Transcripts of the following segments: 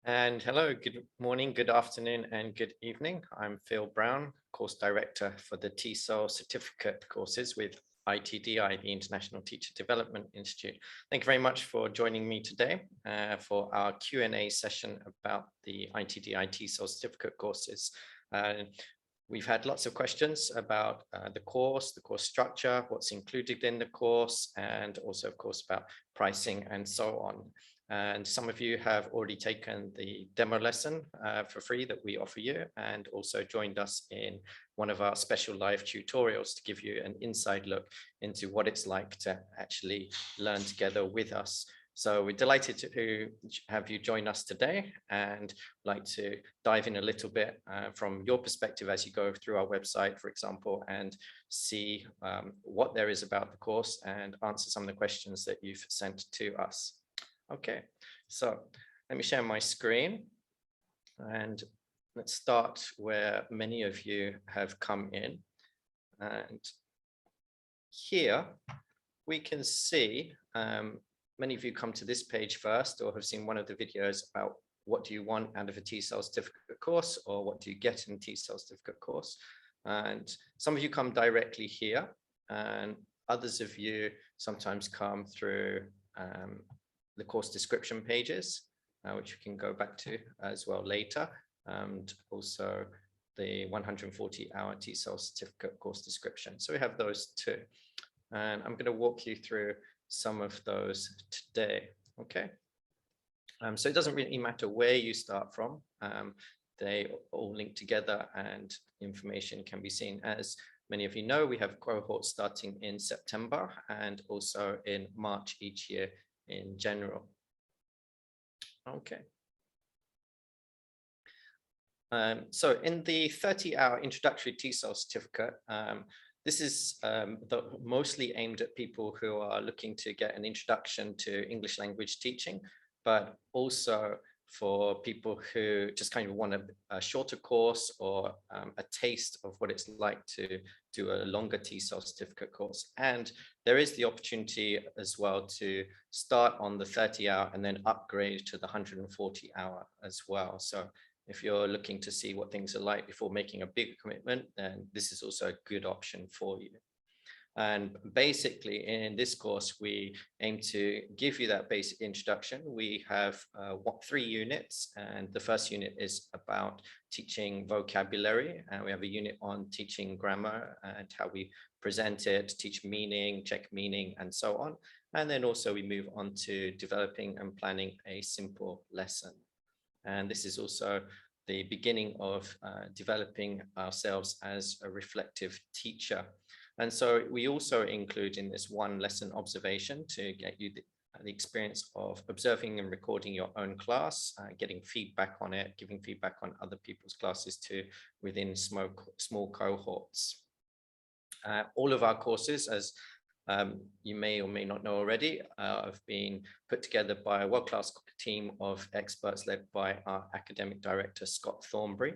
And hello, good morning, good afternoon, and good evening. I'm Phil Brown, Course Director for the TESOL Certificate Courses with iTDi, the International Teacher Development Institute. Thank you very much for joining me today for our Q&A session about the iTDi TESOL Certificate Courses. We've had lots of questions about the course structure, what's included in the course, and also, of course, about pricing and so on. And some of you have already taken the demo lesson for free that we offer you, and also joined us in one of our special live tutorials to give you an inside look into what it's like to actually learn together with us. So we're delighted to have you join us today, and like to dive in a little bit from your perspective as you go through our website, for example, and see what there is about the course and answer some of the questions that you've sent to us. Okay, so let me share my screen, and let's start where many of you have come in. And here we can see many of you come to this page first, or have seen one of the videos about what do you want out of a TESOL certificate course, or what do you get in a TESOL certificate course. And some of you come directly here, and others of you sometimes come through the course description pages, which we can go back to as well later, and also the 140-hour TESOL certificate course description. So we have those two, and I'm going to walk you through some of those today. Okay, so it doesn't really matter where you start from. They all link together, and information can be seen. As many of you know, we have cohorts starting in September and also in March each year in general. Okay. So in the 30-hour introductory TESOL certificate, this is mostly aimed at people who are looking to get an introduction to English language teaching, but also for people who just kind of want a shorter course, or a taste of what it's like to do a longer TESOL certificate course. And there is the opportunity as well to start on the 30-hour and then upgrade to the 140-hour as well. So if you're looking to see what things are like before making a big commitment, then this is also a good option for you. And basically in this course, we aim to give you that basic introduction. We have 3 units, and the first unit is about teaching vocabulary, and we have a unit on teaching grammar and how we present it, teach meaning, check meaning, and so on. And then also we move on to developing and planning a simple lesson. And this is also the beginning of developing ourselves as a reflective teacher. And so we also include in this one lesson observation to get you the experience of observing and recording your own class, getting feedback on it, giving feedback on other people's classes too within small cohorts. All of our courses, as you may or may not know already, have been put together by a world-class team of experts led by our academic director, Scott Thornbury.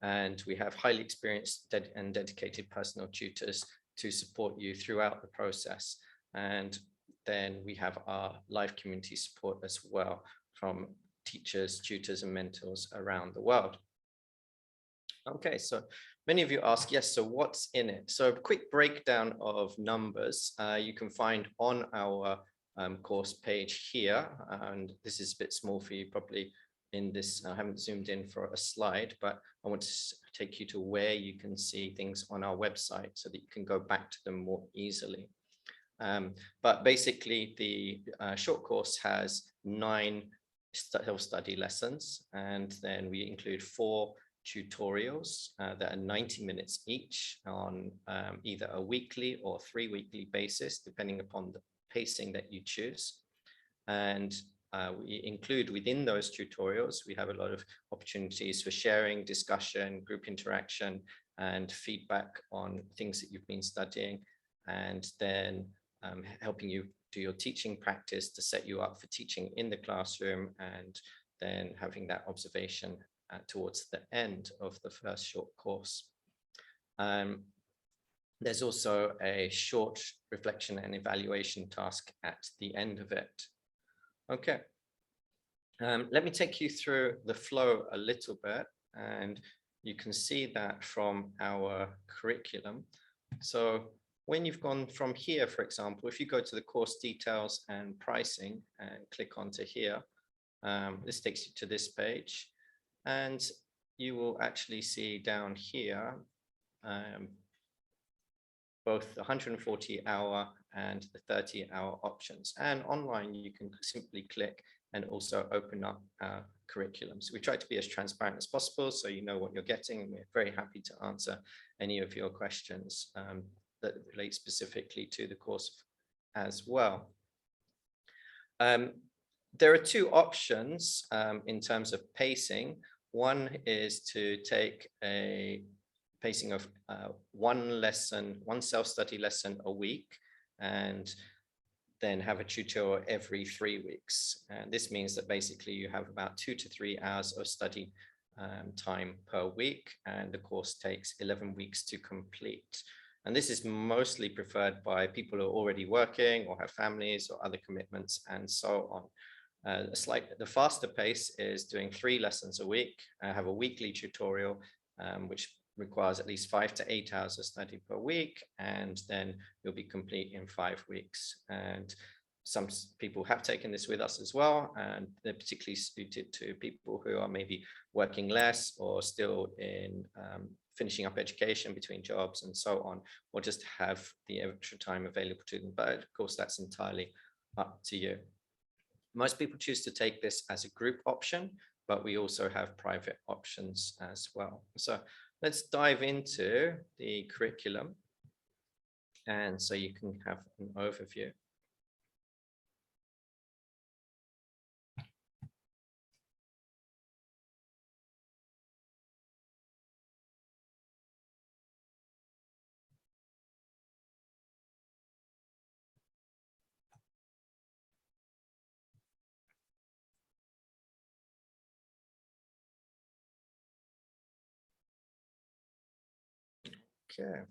And we have highly experienced and dedicated personal tutors to support you throughout the process. And then we have our live community support as well from teachers, tutors, and mentors around the world. Okay, so many of you ask, yes, so what's in it? So a quick breakdown of numbers you can find on our course page here. And this is a bit small for you probably in this. I haven't zoomed in for a slide, but I want to take you to where you can see things on our website so that you can go back to them more easily. But basically the short course has 9 self-study lessons, and then we include 4 tutorials that are 90 minutes each on either a weekly or 3-weekly basis, depending upon the pacing that you choose. And we include within those tutorials, we have a lot of opportunities for sharing, discussion, group interaction, and feedback on things that you've been studying, and then helping you do your teaching practice to set you up for teaching in the classroom, and then having that observation towards the end of the first short course. There's also a short reflection and evaluation task at the end of it. Okay, Let me take you through the flow a little bit, and you can see that from our curriculum. So when you've gone from here, for example, if you go to the course details and pricing and click onto here, this takes you to this page, and you will actually see down here both the 140-hour and the 30-hour options. And online, you can simply click and also open up our curriculum. So we try to be as transparent as possible so you know what you're getting, and we're very happy to answer any of your questions that relate specifically to the course as well. There are two options in terms of pacing. One is to take a pacing of one self-study lesson a week, and then have a tutorial every 3 weeks. And this means that basically you have about 2 to 3 hours of study time per week, and the course takes 11 weeks to complete. And this is mostly preferred by people who are already working or have families or other commitments and so on. The faster pace is doing 3 lessons a week. I have a weekly tutorial, which requires at least 5 to 8 hours of study per week, and then you'll be complete in 5 weeks. And some people have taken this with us as well, and they're particularly suited to people who are maybe working less or still in finishing up education between jobs and so on, or just have the extra time available to them. But of course, that's entirely up to you. Most people choose to take this as a group option, but we also have private options as well. So let's dive into the curriculum, and so you can have an overview. Okay,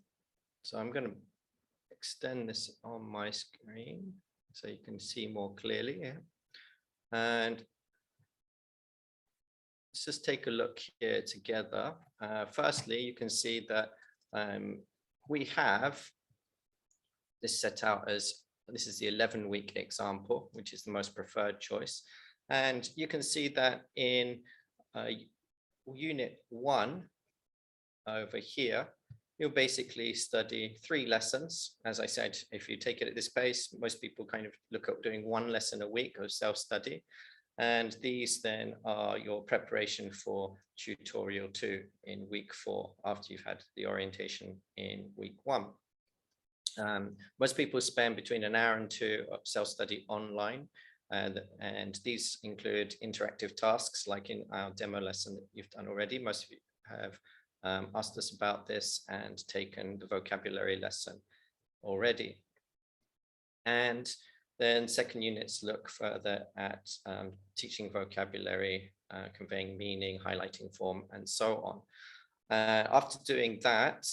so I'm going to extend this on my screen so you can see more clearly here. And let's just take a look here together. Firstly, you can see that we have this set out as, this is the 11-week example, which is the most preferred choice. And you can see that in Unit 1 over here, you'll basically study 3 lessons. As I said, if you take it at this pace, most people kind of look at doing 1 lesson a week of self-study. And these then are your preparation for tutorial 2 in week 4, after you've had the orientation in week 1. Most people spend between an hour and 2 of self-study online. And these include interactive tasks, like in our demo lesson that you've done already. Most of you have asked us about this and taken the vocabulary lesson already. And then second units look further at teaching vocabulary, conveying meaning, highlighting form, and so on. After doing that,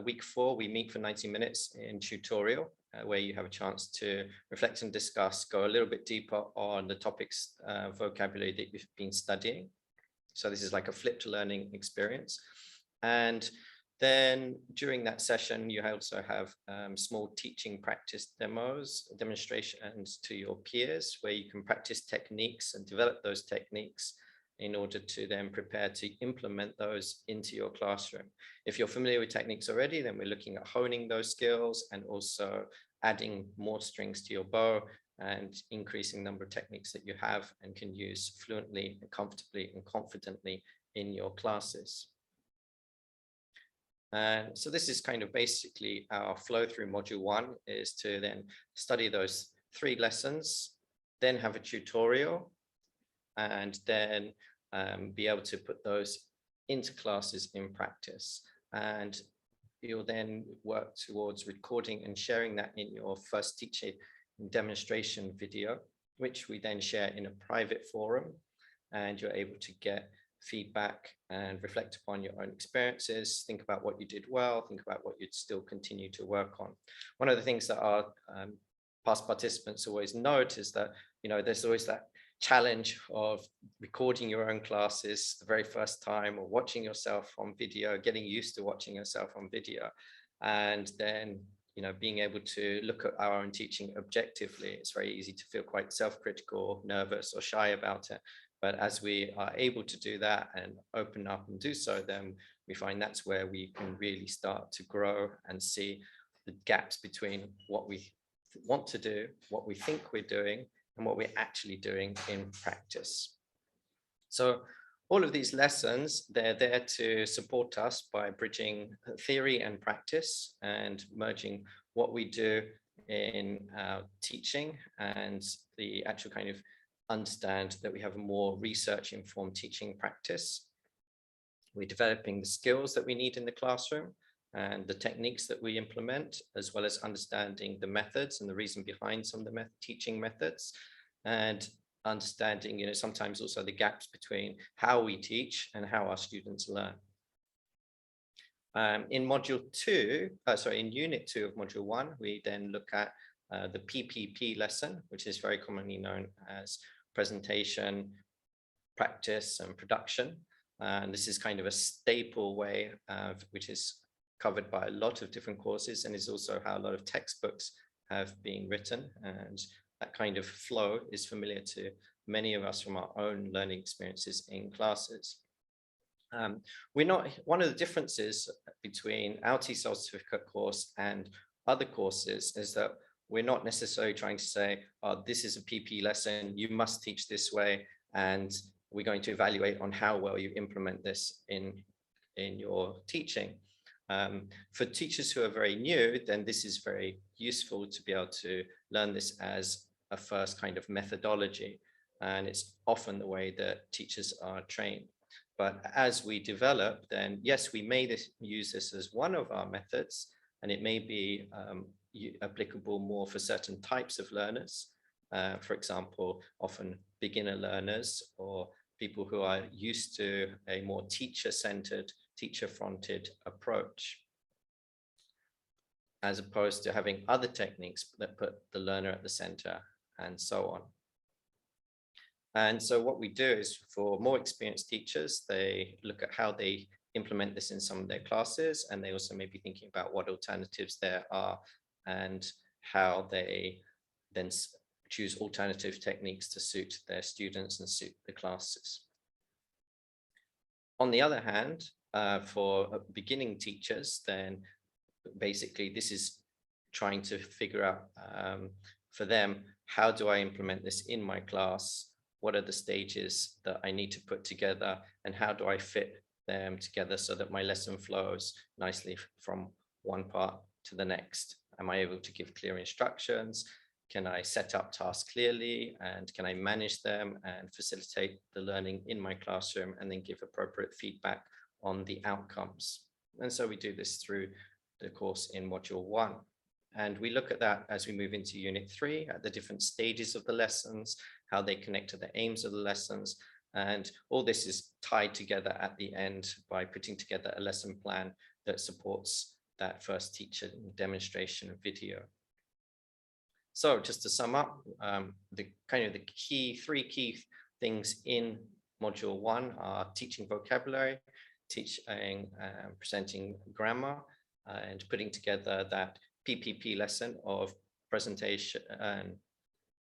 week 4, we meet for 90 minutes in tutorial, where you have a chance to reflect and discuss, go a little bit deeper on the topics, vocabulary that you've been studying. So this is like a flipped learning experience. And then during that session, you also have small teaching practice demonstrations to your peers, where you can practice techniques and develop those techniques in order to then prepare to implement those into your classroom. If you're familiar with techniques already, then we're looking at honing those skills and also adding more strings to your bow and increasing the number of techniques that you have and can use fluently and comfortably and confidently in your classes. So this is kind of basically our flow through module 1, is to then study those 3 lessons, then have a tutorial, and then be able to put those into classes in practice. And you'll then work towards recording and sharing that in your first teaching demonstration video, which we then share in a private forum, and you're able to get feedback and reflect upon your own experiences, think about what you did well, think about what you'd still continue to work on. One of the things that our past participants always note is that, there's always that challenge of recording your own classes the very first time, or watching yourself on video, getting used to watching yourself on video, and then being able to look at our own teaching objectively. It's very easy to feel quite self-critical, nervous, or shy about it. But as we are able to do that and open up and do so, then we find that's where we can really start to grow and see the gaps between what we want to do, what we think we're doing, and what we're actually doing in practice. So all of these lessons, they're there to support us by bridging theory and practice and merging what we do in our teaching and the actual kind of understand that we have a more research-informed teaching practice. We're developing the skills that we need in the classroom and the techniques that we implement, as well as understanding the methods and the reason behind some of the teaching methods, and understanding, sometimes also the gaps between how we teach and how our students learn. In module 2, in unit 2 of module 1, we then look at the PPP lesson, which is very commonly known as presentation, practice, and production. And this is kind of a staple way which is covered by a lot of different courses, and is also how a lot of textbooks have been written. And that kind of flow is familiar to many of us from our own learning experiences in classes. One of the differences between our TESOL certificate course and other courses is that we're not necessarily trying to say, oh, this is a PP lesson, you must teach this way, and we're going to evaluate on how well you implement this in your teaching. For teachers who are very new, then this is very useful to be able to learn this as a first kind of methodology. And it's often the way that teachers are trained. But as we develop, then yes, we may use this as one of our methods, and it may be applicable more for certain types of learners. For example, often beginner learners or people who are used to a more teacher-centered, teacher-fronted approach, as opposed to having other techniques that put the learner at the center, and so on. And so what we do is, for more experienced teachers, they look at how they implement this in some of their classes, and they also may be thinking about what alternatives there are and how they then choose alternative techniques to suit their students and suit the classes. On the other hand, for beginning teachers, then basically this is trying to figure out for them, how do I implement this in my class? What are the stages that I need to put together, and how do I fit them together so that my lesson flows nicely from one part to the next? Am I able to give clear instructions? Can I set up tasks clearly, and can I manage them and facilitate the learning in my classroom, and then give appropriate feedback on the outcomes? And so we do this through the course in module 1. And we look at that as we move into unit 3, at the different stages of the lessons, how they connect to the aims of the lessons. And all this is tied together at the end by putting together a lesson plan that supports that first teacher demonstration video. So just to sum up, the three key things in module 1 are teaching vocabulary, teaching presenting grammar, and putting together that PPP lesson of presentation and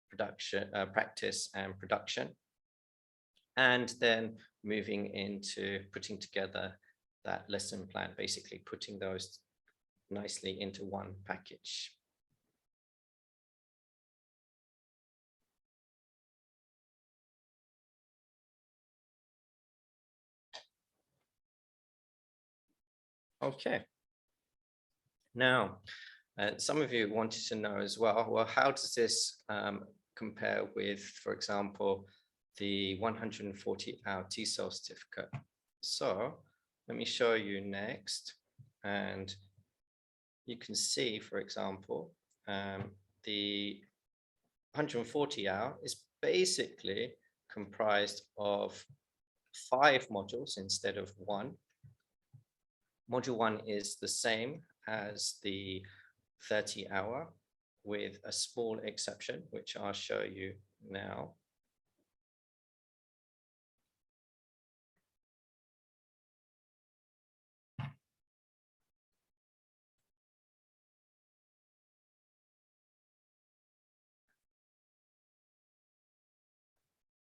production, practice and production, and then moving into putting together that lesson plan, basically putting those nicely into one package. Okay. Now, some of you wanted to know as well, how does this compare with, for example, the 140-hour TESOL certificate? So let me show you next. And you can see, for example, the 140-hour is basically comprised of 5 modules instead of 1. Module 1 is the same as the 30-hour, with a small exception, which I'll show you now.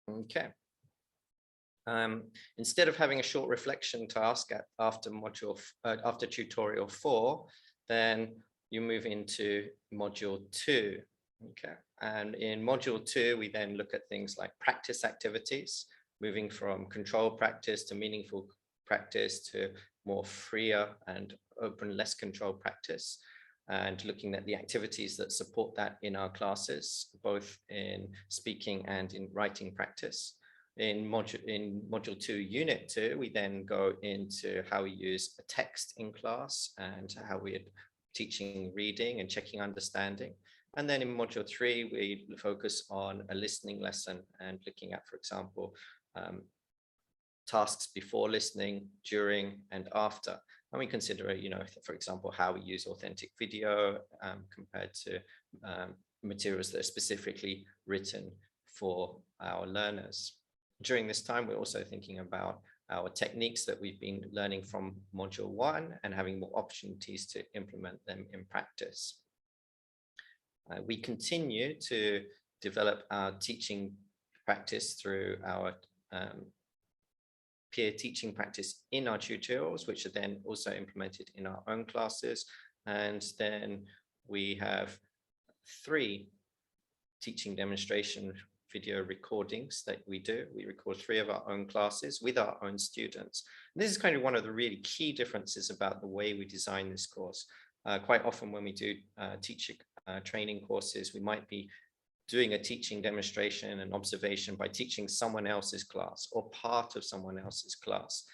Okay. Instead of having a short reflection task after tutorial 4, then you move into module 2. Okay, and in module 2, we then look at things like practice activities, moving from controlled practice to meaningful practice to more freer and open, less controlled practice, and looking at the activities that support that in our classes, both in speaking and in writing practice. In module 2, unit 2, we then go into how we use a text in class and how we're teaching reading and checking understanding. And then in module 3, we focus on a listening lesson and looking at, for example, tasks before listening, during, and after. And we consider, for example, how we use authentic video compared to materials that are specifically written for our learners. During this time, we're also thinking about our techniques that we've been learning from module 1 and having more opportunities to implement them in practice. We continue to develop our teaching practice through our peer teaching practice in our tutorials, which are then also implemented in our own classes. And then we have 3 teaching demonstration video recordings that we do. We record 3 of our own classes with our own students. And this is kind of one of the really key differences about the way we design this course. Quite often when we do teacher training courses, we might be doing a teaching demonstration and observation by teaching someone else's class or part of someone else's class.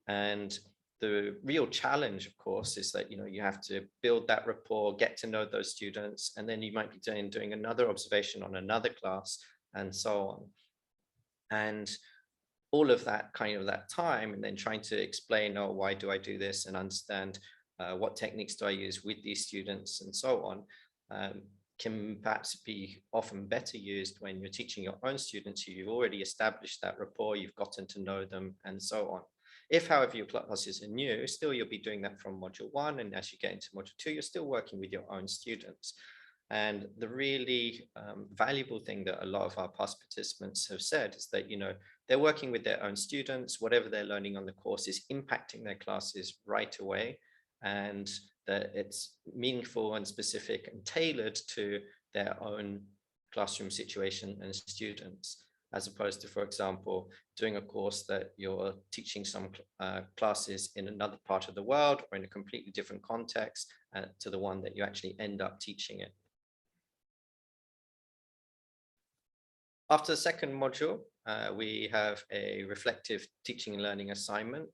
And the real challenge, of course, is that you have to build that rapport, get to know those students, and then you might be doing another observation on another class, and so on. And all of that that time, and then trying to explain, oh, why do I do this, and understand what techniques do I use with these students, and so on, can perhaps be often better used when you're teaching your own students who you've already established that rapport, you've gotten to know them, and so on. If, however, your classes are new, still you'll be doing that from module 1, and as you get into module 2, you're still working with your own students. And the really valuable thing that a lot of our past participants have said is that, they're working with their own students, whatever they're learning on the course is impacting their classes right away, and that it's meaningful and specific and tailored to their own classroom situation and students, as opposed to, for example, doing a course that you're teaching some classes in another part of the world or in a completely different context to the one that you actually end up teaching it. After the second module, we have a reflective teaching and learning assignment.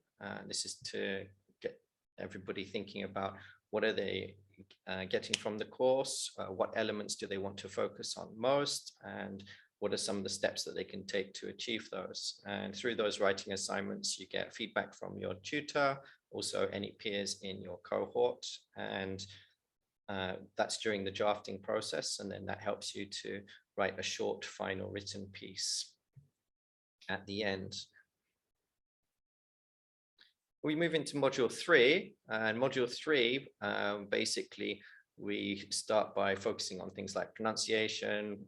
This is to get everybody thinking about what are they getting from the course, what elements do they want to focus on most, and what are some of the steps that they can take to achieve those. And through those writing assignments, you get feedback from your tutor, also any peers in your cohort, and that's during the drafting process, and then that helps you to write a short final written piece at the end. We move into module 3, and module 3, basically, we start by focusing on things like pronunciation,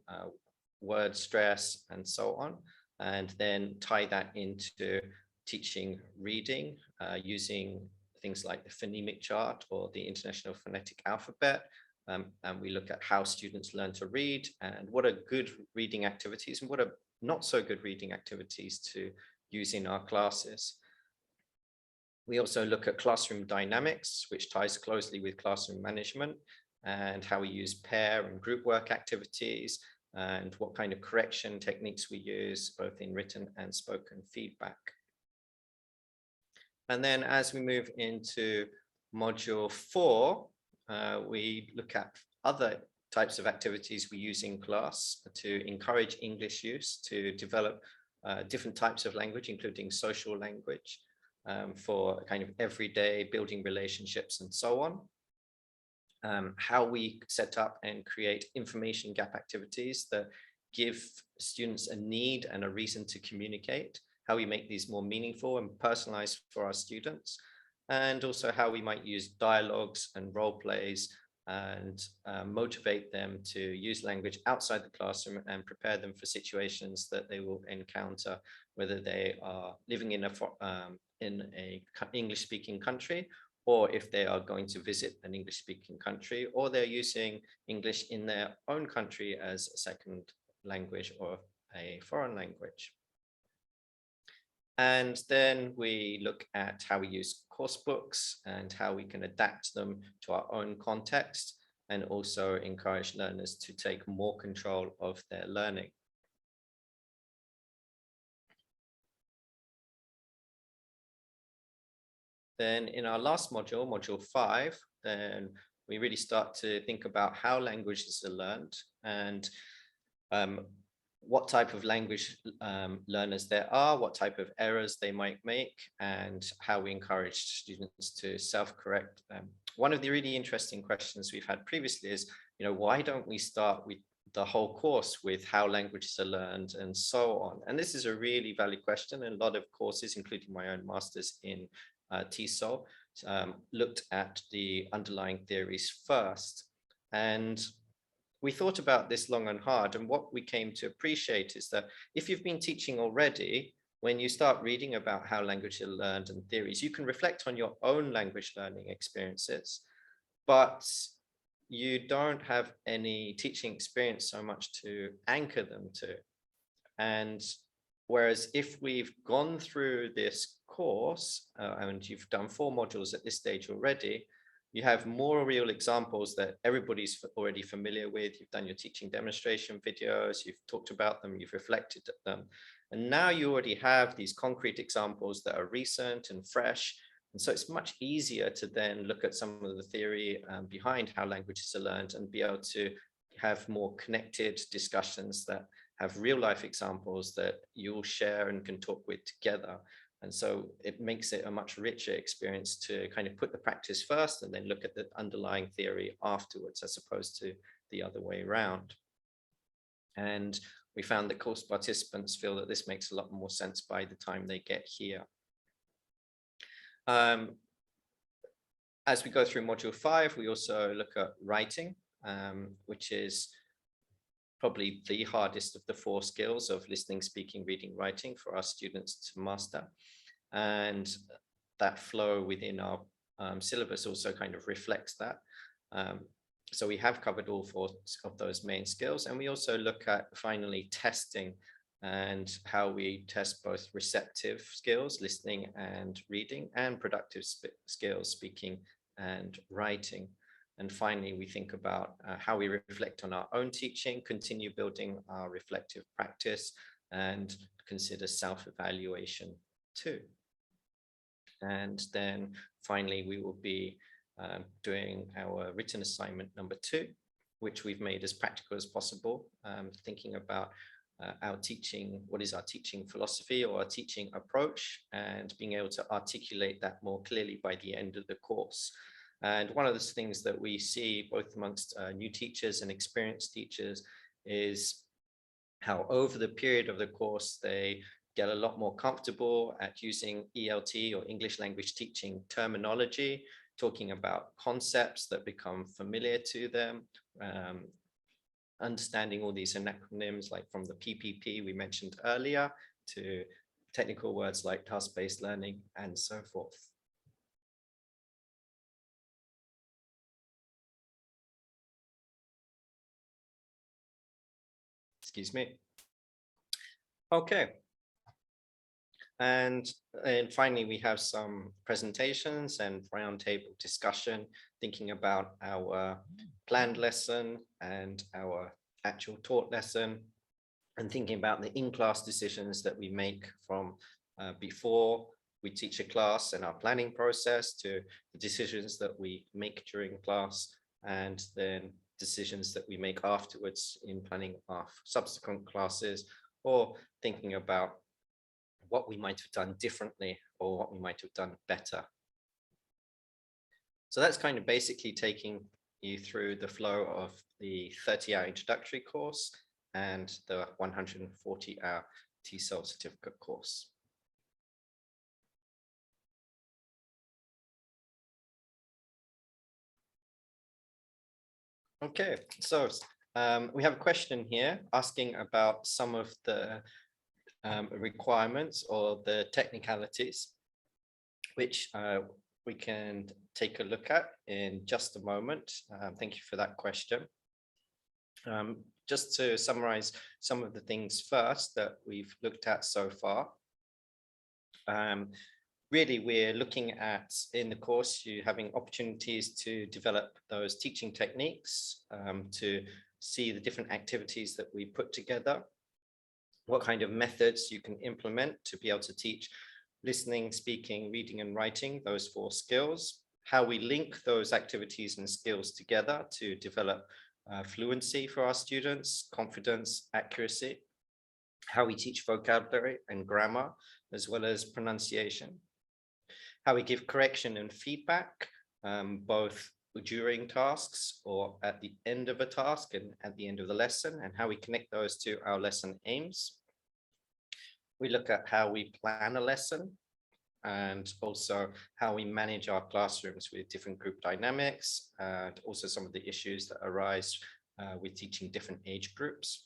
word stress, and so on, and then tie that into teaching reading using things like the phonemic chart or the International Phonetic Alphabet. And we look at how students learn to read and what are good reading activities and what are not so good reading activities to use in our classes. We also look at classroom dynamics, which ties closely with classroom management, and how we use pair and group work activities, and what kind of correction techniques we use, both in written and spoken feedback. And then as we move into module 4, we look at other types of activities we use in class to encourage English use, to develop different types of language, including social language, for kind of everyday building relationships and so on. How we set up and create information gap activities that give students a need and a reason to communicate, how we make these more meaningful and personalized for our students, and also how we might use dialogues and role plays and motivate them to use language outside the classroom and prepare them for situations that they will encounter, whether they are living in a English-speaking country, or if they are going to visit an English-speaking country, or they're using English in their own country as a second language or a foreign language. And then we look at how we use course books and how we can adapt them to our own context, and also encourage learners to take more control of their learning. Then in our last module, module 5, then we really start to think about how languages are learned, and what type of language learners there are, what type of errors they might make, and how we encourage students to self-correct them. One of the really interesting questions we've had previously is, why don't we start with the whole course with how languages are learned and so on? And this is a really valid question. And a lot of courses, including my own master's in TESOL, looked at the underlying theories first. And we thought about this long and hard, and what we came to appreciate is that if you've been teaching already, when you start reading about how languages are learned and theories, you can reflect on your own language learning experiences, but you don't have any teaching experience so much to anchor them to. And whereas if we've gone through this course and you've done 4 modules at this stage already, you have more real examples that everybody's already familiar with. You've done your teaching demonstration videos, you've talked about them, you've reflected at them. And now you already have these concrete examples that are recent and fresh. And so it's much easier to then look at some of the theory behind how languages are learned and be able to have more connected discussions that have real life examples that you'll share and can talk with together. And so it makes it a much richer experience to kind of put the practice first and then look at the underlying theory afterwards, as opposed to the other way around. And we found that course participants feel that this makes a lot more sense by the time they get here. As we go through module 5, we also look at writing, which is probably the hardest of the 4 skills of listening, speaking, reading, writing for our students to master. And that flow within our syllabus also kind of reflects that. So we have covered all 4 of those main skills. And we also look at finally testing and how we test both receptive skills, listening and reading, and productive skills, speaking and writing. And finally, we think about how we reflect on our own teaching, continue building our reflective practice, and consider self-evaluation too. And then finally, we will be doing our written assignment number 2, which we've made as practical as possible, thinking about our teaching, what is our teaching philosophy or our teaching approach, and being able to articulate that more clearly by the end of the course. And one of the things that we see both amongst new teachers and experienced teachers is how over the period of the course, they get a lot more comfortable at using ELT or English language teaching terminology, talking about concepts that become familiar to them, understanding all these acronyms, like from the PPP we mentioned earlier to technical words like task-based learning and so forth. Excuse me. Okay. And finally, we have some presentations and roundtable discussion, thinking about our planned lesson and our actual taught lesson, and thinking about the in-class decisions that we make from before we teach a class and our planning process, to the decisions that we make during class, and then decisions that we make afterwards in planning our subsequent classes, or thinking about what we might have done differently or what we might have done better. So that's kind of basically taking you through the flow of the 30-hour introductory course and the 140-hour TESOL certificate course. Okay, so we have a question here asking about some of the requirements or the technicalities, which we can take a look at in just a moment. Thank you for that question. Just to summarize some of the things first that we've looked at so far. Really, we're looking at, in the course, you having opportunities to develop those teaching techniques, to see the different activities that we put together, what kind of methods you can implement to be able to teach listening, speaking, reading, and writing, those 4 skills, how we link those activities and skills together to develop fluency for our students, confidence, accuracy, how we teach vocabulary and grammar, as well as pronunciation, how we give correction and feedback, both during tasks or at the end of a task and at the end of the lesson, and how we connect those to our lesson aims. We look at how we plan a lesson and also how we manage our classrooms with different group dynamics, and also some of the issues that arise with teaching different age groups,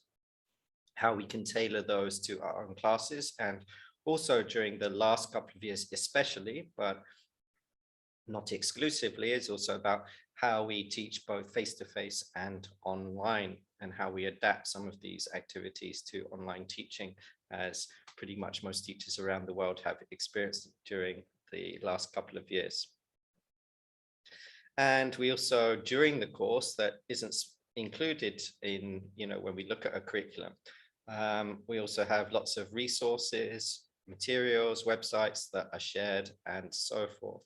how we can tailor those to our own classes, and also during the last couple of years especially, but not exclusively, is also about how we teach both face-to-face and online, and how we adapt some of these activities to online teaching, as pretty much most teachers around the world have experienced during the last couple of years. And we also, during the course, that isn't included in, when we look at a curriculum, we also have lots of resources, materials, websites that are shared, and so forth.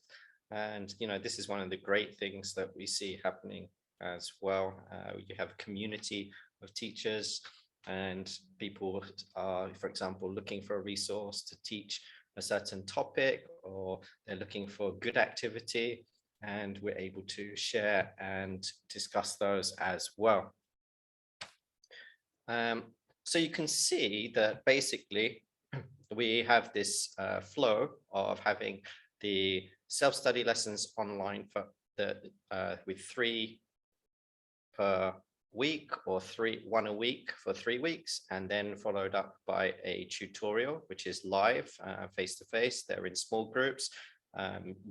And, this is one of the great things that we see happening as well. You have a community of teachers, and people are, for example, looking for a resource to teach a certain topic, or they're looking for good activity, and we're able to share and discuss those as well. So you can see that basically we have this flow of having the self-study lessons online for with 3 per week, or 1 a week for 3 weeks, and then followed up by a tutorial, which is live, face-to-face. They're in small groups,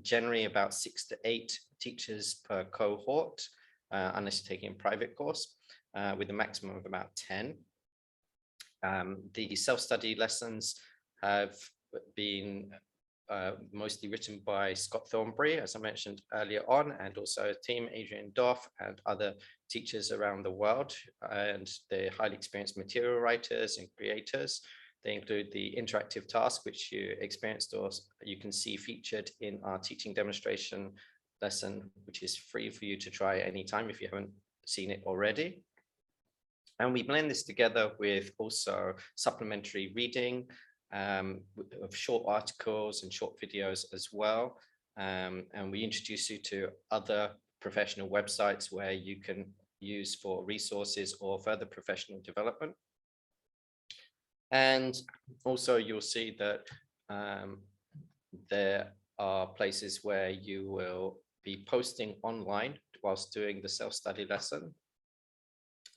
generally about 6 to 8 teachers per cohort, unless you're taking a private course, with a maximum of about 10. The self-study lessons have been mostly written by Scott Thornbury, as I mentioned earlier on, and also team Adrian Doff and other teachers around the world, and they're highly experienced material writers and creators. They include the interactive task, which you experienced or you can see featured in our teaching demonstration lesson, which is free for you to try anytime if you haven't seen it already. And we blend this together with also supplementary reading, of short articles and short videos as well. And we introduce you to other professional websites where you can use for resources or further professional development. And also you'll see that there are places where you will be posting online whilst doing the self-study lesson.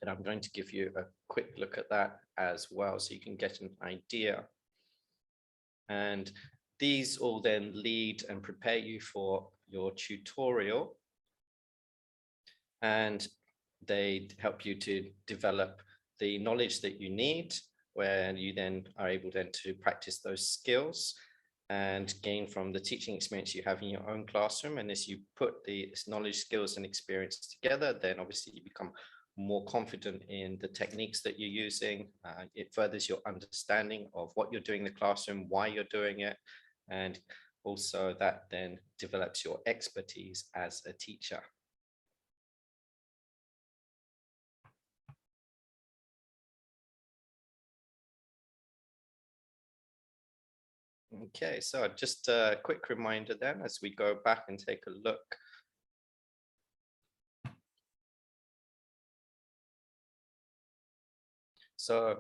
And I'm going to give you a quick look at that as well, so you can get an idea. And these all then lead and prepare you for your tutorial, and they help you to develop the knowledge that you need, where you then are able then to practice those skills and gain from the teaching experience you have in your own classroom. And as you put the knowledge, skills, and experience together, then obviously you become more confident in the techniques that you're using. It furthers your understanding of what you're doing in the classroom, why you're doing it, and also that then develops your expertise as a teacher. Okay, so just a quick reminder then as we go back and take a look. So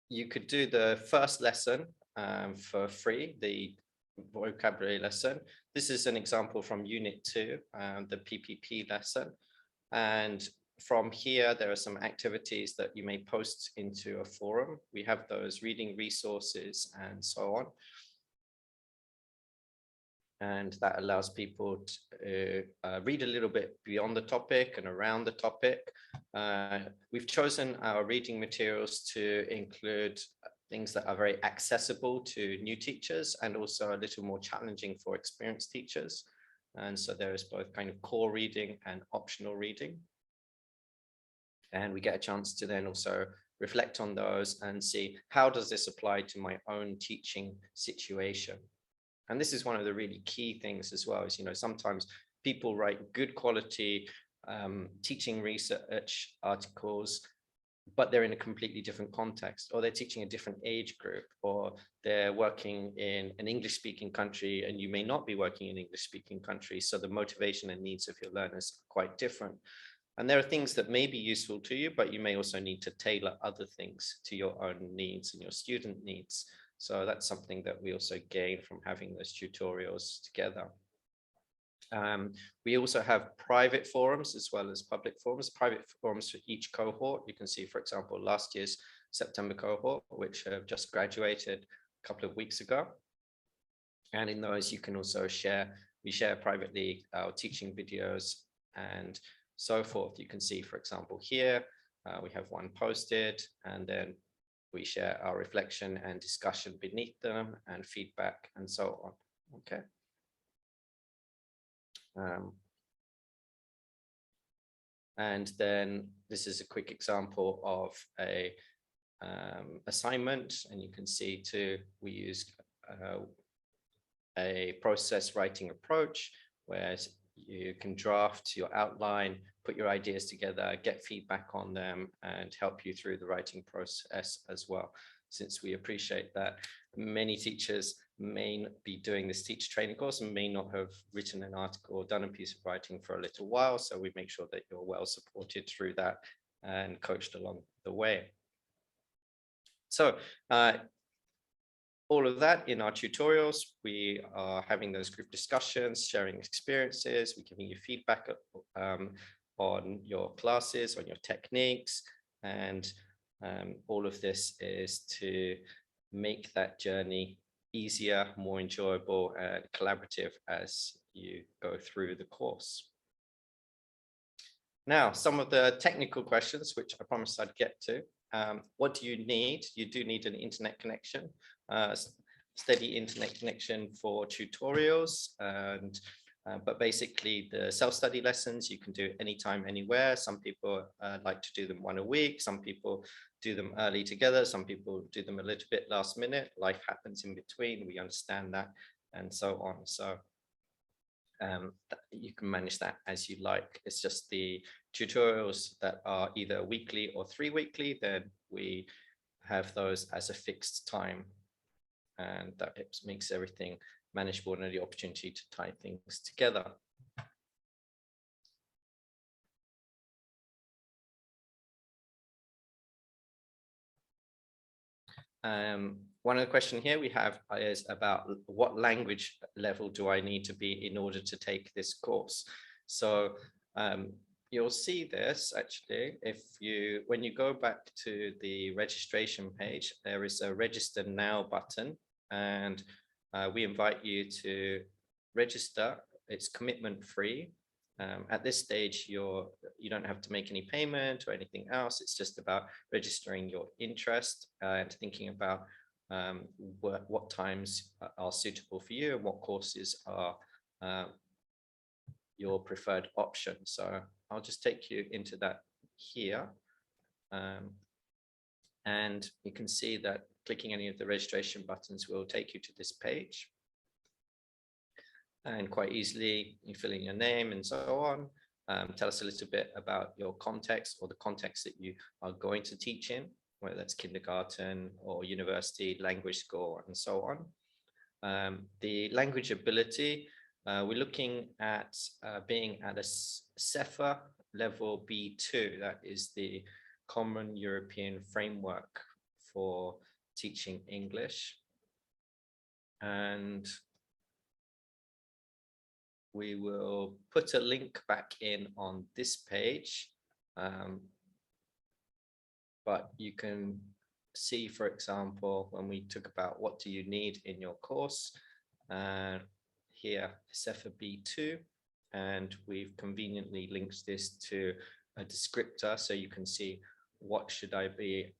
you could do the first lesson for free, the vocabulary lesson. This is an example from Unit 2, the PPP lesson. And from here, there are some activities that you may post into a forum. We have those reading resources and so on. And that allows people to read a little bit beyond the topic and around the topic. We've chosen our reading materials to include things that are very accessible to new teachers and also a little more challenging for experienced teachers. And so there is both kind of core reading and optional reading. And we get a chance to then also reflect on those and see, how does this apply to my own teaching situation? And this is one of the really key things as well, is, sometimes people write good quality teaching research articles, but they're in a completely different context, or they're teaching a different age group, or they're working in an English-speaking country and you may not be working in English-speaking countries. So the motivation and needs of your learners are quite different. And there are things that may be useful to you, but you may also need to tailor other things to your own needs and your student needs. So that's something that we also gain from having those tutorials together. We also have private forums as well as public forums. Private forums for each cohort. You can see, for example, last year's September cohort, which have just graduated a couple of weeks ago. And in those, you can also we share privately our teaching videos and so forth. You can see, for example, here, we have one posted, and then we share our reflection and discussion beneath them and feedback and so on. Okay. And then this is a quick example of a assignment, and you can see too, we use a process writing approach where you can draft your outline, put your ideas together, get feedback on them, and help you through the writing process as well. Since we appreciate that many teachers may be doing this teacher training course and may not have written an article or done a piece of writing for a little while. So we make sure that you're well supported through that and coached along the way. So all of that in our tutorials, we are having those group discussions, sharing experiences, we're giving you feedback on your classes, on your techniques, and all of this is to make that journey easier, more enjoyable, and collaborative as you go through the course. Now, some of the technical questions, which I promised I'd get to. What do you need? You do need an internet connection, steady internet connection for tutorials, and but basically the self-study lessons you can do anytime, anywhere. Some people like to do them one a week. Some people do them early together. Some people do them a little bit last minute. Life happens in between. We understand that, and so on. So you can manage that as you like. It's just the tutorials that are either weekly or 3 weekly, then we have those as a fixed time, and that makes everything manageable and the opportunity to tie things together. One of the questions here we have is about what language level do I need to be in order to take this course? So you'll see this actually when you go back to the registration page, there is a register now button, and we invite you to register. It's commitment free. At this stage, you don't have to make any payment or anything else. It's just about registering your interest and thinking about what times are suitable for you and what courses are your preferred option. So I'll just take you into that here. And you can see that clicking any of the registration buttons will take you to this page. And quite easily, you fill in your name and so on. Tell us a little bit about your context or the context that you are going to teach in, whether that's kindergarten or university, language school, and so on. The language ability, we're looking at being at a CEFA level B2. That is the Common European Framework for teaching English. And we will put a link back in on this page. But you can see, for example, when we talk about what do you need in your course, here, CEFA B2, and we've conveniently linked this to a descriptor, so you can see what should I be,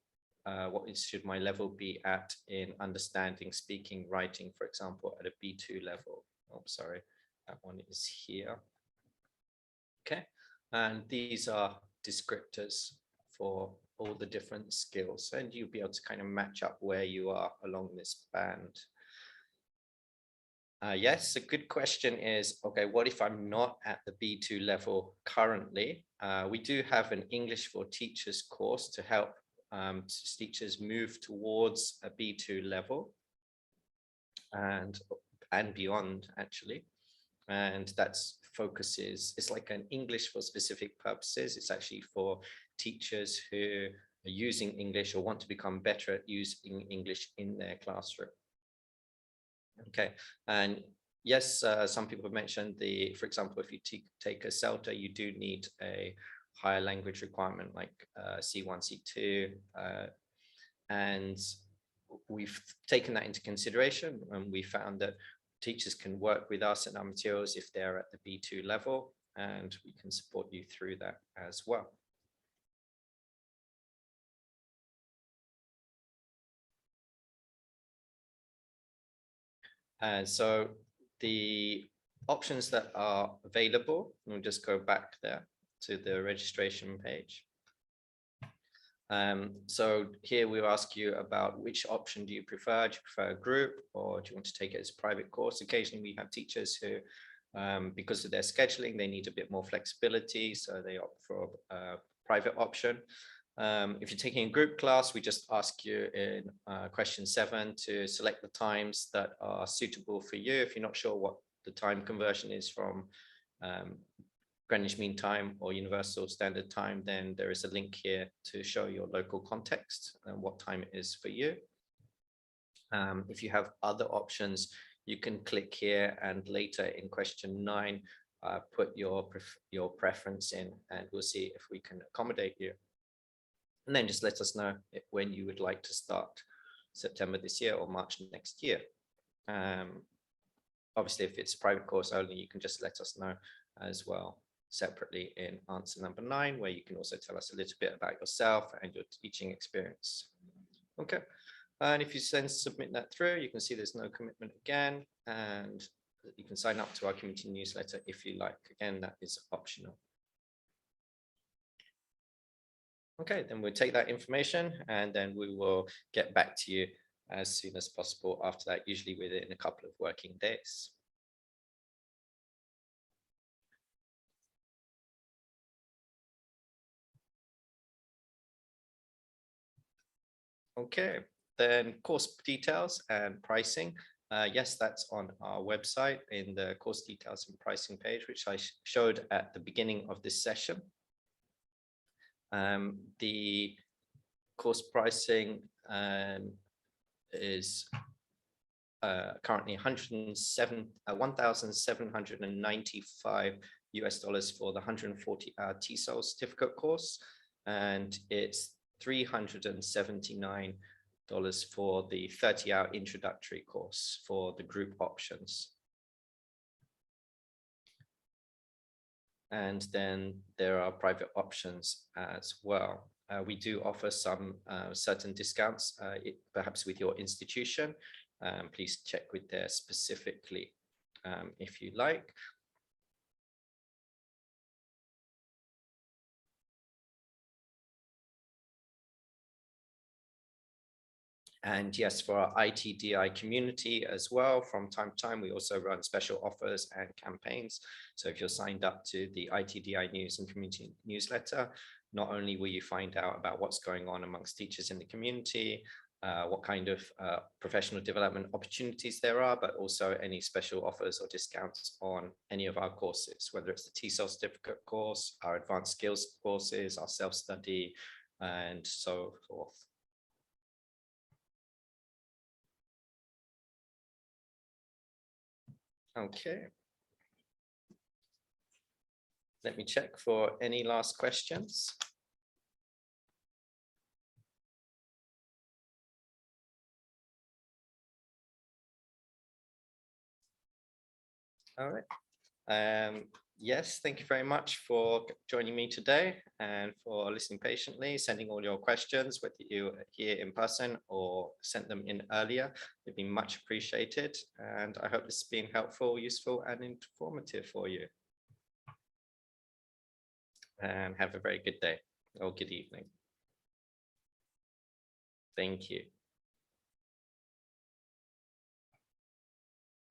should my level be at in understanding, speaking, writing, for example, at a B2 level. Oh, sorry, that one is here. Okay, and these are descriptors for all the different skills, and you'll be able to kind of match up where you are along this band. Yes, a good question is, okay, what if I'm not at the B2 level currently? We do have an English for Teachers course to help teachers move towards a B2 level and beyond, actually. And that's focuses, it's like an English for specific purposes. It's actually for teachers who are using English or want to become better at using English in their classroom. Okay, and yes, some people have mentioned for example, if you take a CELTA, you do need a higher language requirement like C1, C2, and we've taken that into consideration, and we found that teachers can work with us in our materials if they're at the B2 level, and we can support you through that as well. And so the options that are available, we'll just go back there to the registration page. So here we'll ask you about which option do you prefer? Do you prefer a group, or do you want to take it as a private course? Occasionally we have teachers who, because of their scheduling, they need a bit more flexibility, so they opt for a private option. If you're taking a group class, we just ask you in question 7 to select the times that are suitable for you. If you're not sure what the time conversion is from Greenwich Mean Time or Universal Standard Time, then there is a link here to show your local context and what time it is for you. If you have other options, you can click here and later in question 9, put your preference in, and we'll see if we can accommodate you. And then just let us know when you would like to start, September this year or March next year. Obviously, if it's a private course only, you can just let us know as well separately in answer number 9, where you can also tell us a little bit about yourself and your teaching experience. Okay, and if you then submit that through, you can see there's no commitment again, and you can sign up to our community newsletter if you like. Again, that is optional. Okay, then we'll take that information and then we will get back to you as soon as possible after that, usually within a couple of working days. Okay, then course details and pricing. Yes, that's on our website in the course details and pricing page, which I showed at the beginning of this session. The course pricing is currently $1,795 for the 140-hour TESOL Certificate Course, and it's $379 for the 30-hour Introductory course for the group options. And then there are private options as well. We do offer some certain discounts, perhaps with your institution. Please check with there specifically if you like. And yes, for our iTDi community as well, from time to time, we also run special offers and campaigns. So if you're signed up to the iTDi news and community newsletter, not only will you find out about what's going on amongst teachers in the community, what kind of professional development opportunities there are, but also any special offers or discounts on any of our courses, whether it's the TESOL Certificate course, our advanced skills courses, our self-study, and so forth. Okay. Let me check for any last questions. All right. Yes, thank you very much for joining me today and for listening patiently, sending all your questions, whether you are here in person or sent them in earlier. It'd be much appreciated. And I hope this has been helpful, useful, and informative for you. And have a very good day or good evening. Thank you.